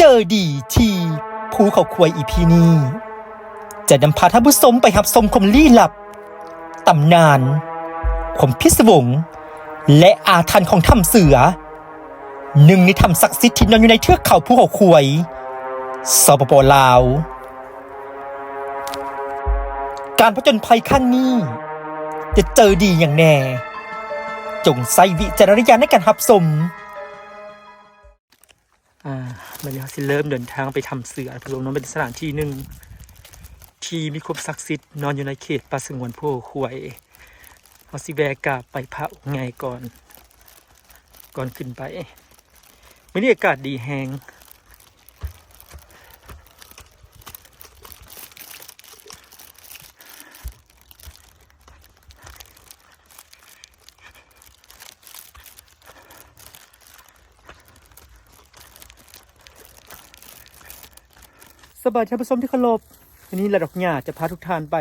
เจอดีที่ภูเขาควายอีพีนี้จะนำพาท่านผู้ชมไปหับชมความลี้ลับตำนานความพิศวงและอาถรรพ์ของถ้ำเสือหนึ่งในถ้ำศักดิ์สิทธิ์ที่นอนอยู่ในเทือกเขาภูเขาควายสปป.ลาวการผจญภัยครั้งนี้จะเจอดีอย่างแน่จงใส่วิจารณญาณในการรับชมวันนี้เราสิเริ่มเดินทางไปทำเสือพระองค์นั้นเป็นสถานที่หนึ่งที่มีความศักดิ์สิทธิ์นอนอยู่ในเขตป่าสงวนภูเขาควายเราสิแวะกราบไปพระองค์ใหญ่ก่อนขึ้นไปวันนี้อากาศดีแฮงสบายท่านผู้ชมที่เคารพวันนี้ระดอกหญ้าจะพาทุกท่านไป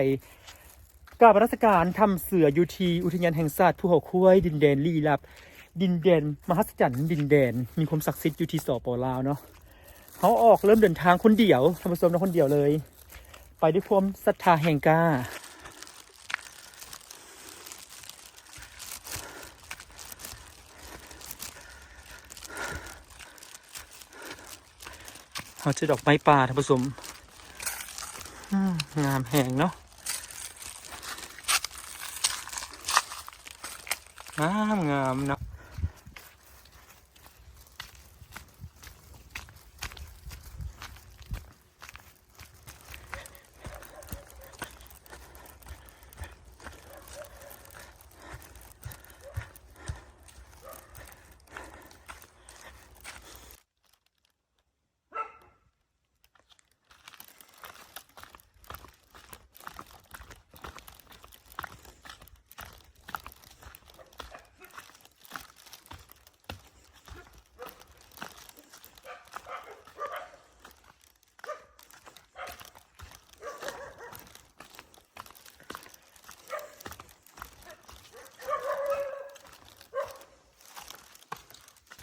กราบนมัสการทำเสืออยู่ที่อุทยานแห่งชาติภูเขาควายดินแดนลี้ลับดินแดนมหัศจรรย์ดินแดนมีความศักดิ์สิทธิ์อยู่ที่สปป.ลาวเนาะเขาออกเริ่มเดินทางคนเดียวท่านผู้ชมนะคนเดียวเลยไปด้วยความศรัทธาแห่งกล้าเขาจะดอกไม้ป่าท่านผู้ชมงามแห่งเนาะงามเนาะ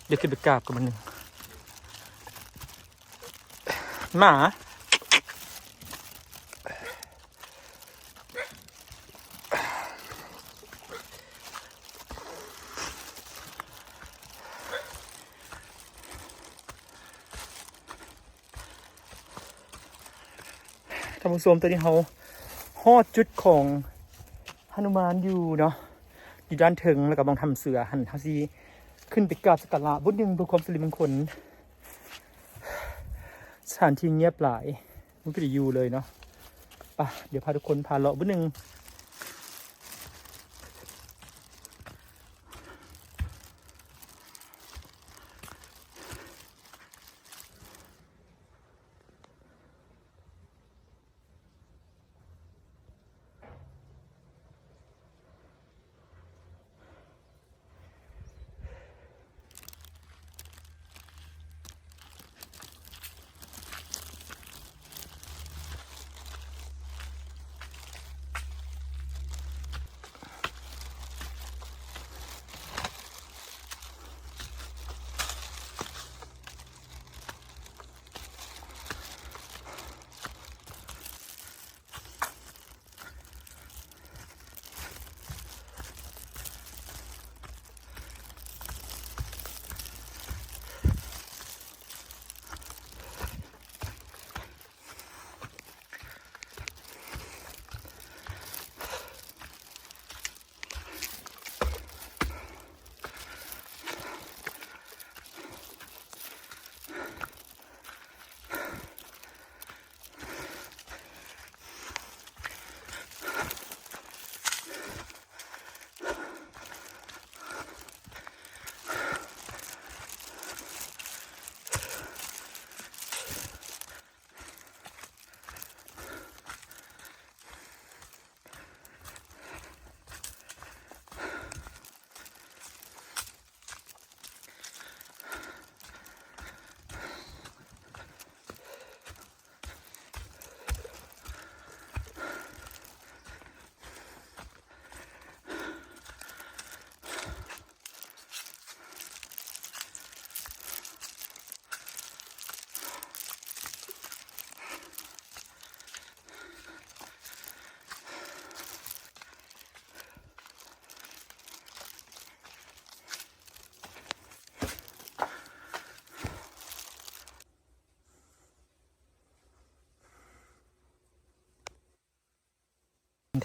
เดี๋ยวขึ้นไปกราบกับมันหนึ่งหมาท่านผู้ชมตัวนี้เขาฮอดจุดของหนุมานอยู่เนาะอยู่ด้านถึงแล้วก็มองทำเสือหันเท้าซีขึ้นไปกราบสักการะบุญยังเพื่อความสิริมงคลสถานที่เงียบหลายมันก็จะอยู่เลยเนาะป่ะเดี๋ยวพาทุกคนพาเลาะบุญยัง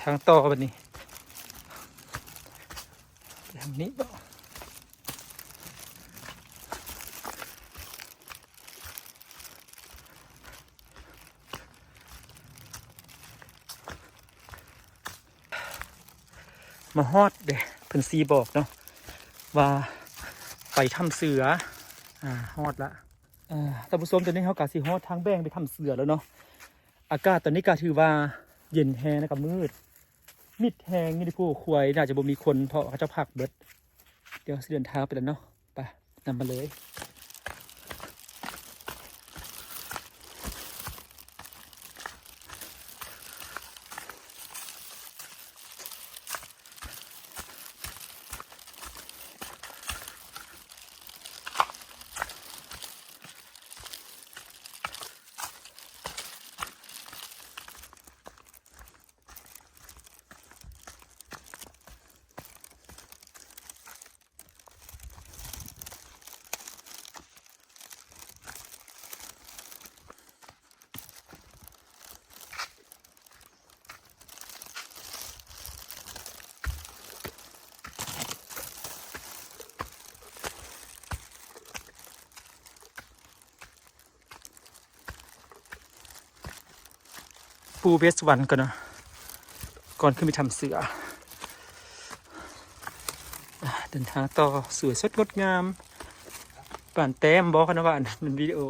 ทางต่อบัดนี้ทางนี้บ่มาฮอดเด้เพิ่นซีบอกเนาะว่าไปถ้ำเสือฮอดละท่านผู้ชมตอนนี้เฮาก็สิฮอดทางแบ่งไปถ้ำเสือแล้วเนาะอากาศตอนนี้ก็ถือว่าเย็นแฮงนะกับมืดมิดแฮงนี่ที่ผู้ควายน่าจะบ่มีคนเพราะเขาเจ้าพักเบิดเดี๋ยวสิเดินทางไปแล้วเนาะไปนำมาเลยปูเบสวันก่อนนะก่อนขึ้นไปทำเสือเดินทางต่อสวยสดงดงามป่านแต้มบอกกันนะว่าเป็นวิดีโอ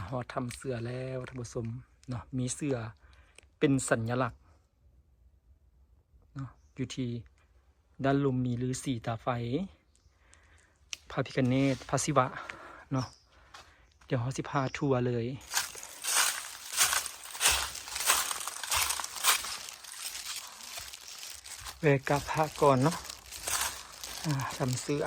ฮอดทำเสือแล้วท่านผู้ชมเนาะมีเสือเป็นสัญลักษณ์เนาะอยู่ที่ด้านลุมมีฤาษีตาไฟพระพิฆเนศพระศิวะเนาะเดี๋ยวเฮาสิพาทัวร์เลยแวะกราบพระก่อนเนาะทำเสือ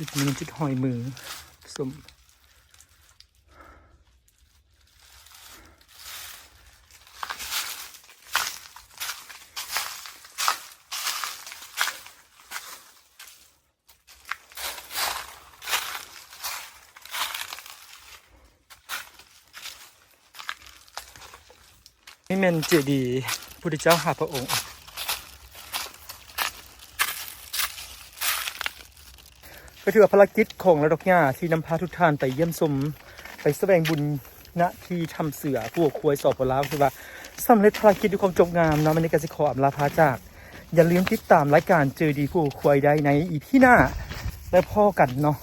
จุดนี้จุดหอยมือสม แม่นเจดีย์พุทธเจ้าหาพระองค์ก็ถือว่าภารกิจของระดอกหญ้าที่นำพาทุกท่านไปเยี่ยมชมไปแสดงบุญณที่ทำเสือผู้ควยสอบปลาวคือว่าสำเร็จภารกิจด้วยความจงงามนะมันในการสิขออำลาพาจากอย่าลืมติดตามรายการเจอดีผู้ควยได้ในอีพีหน้าและพ่อกันเนาะ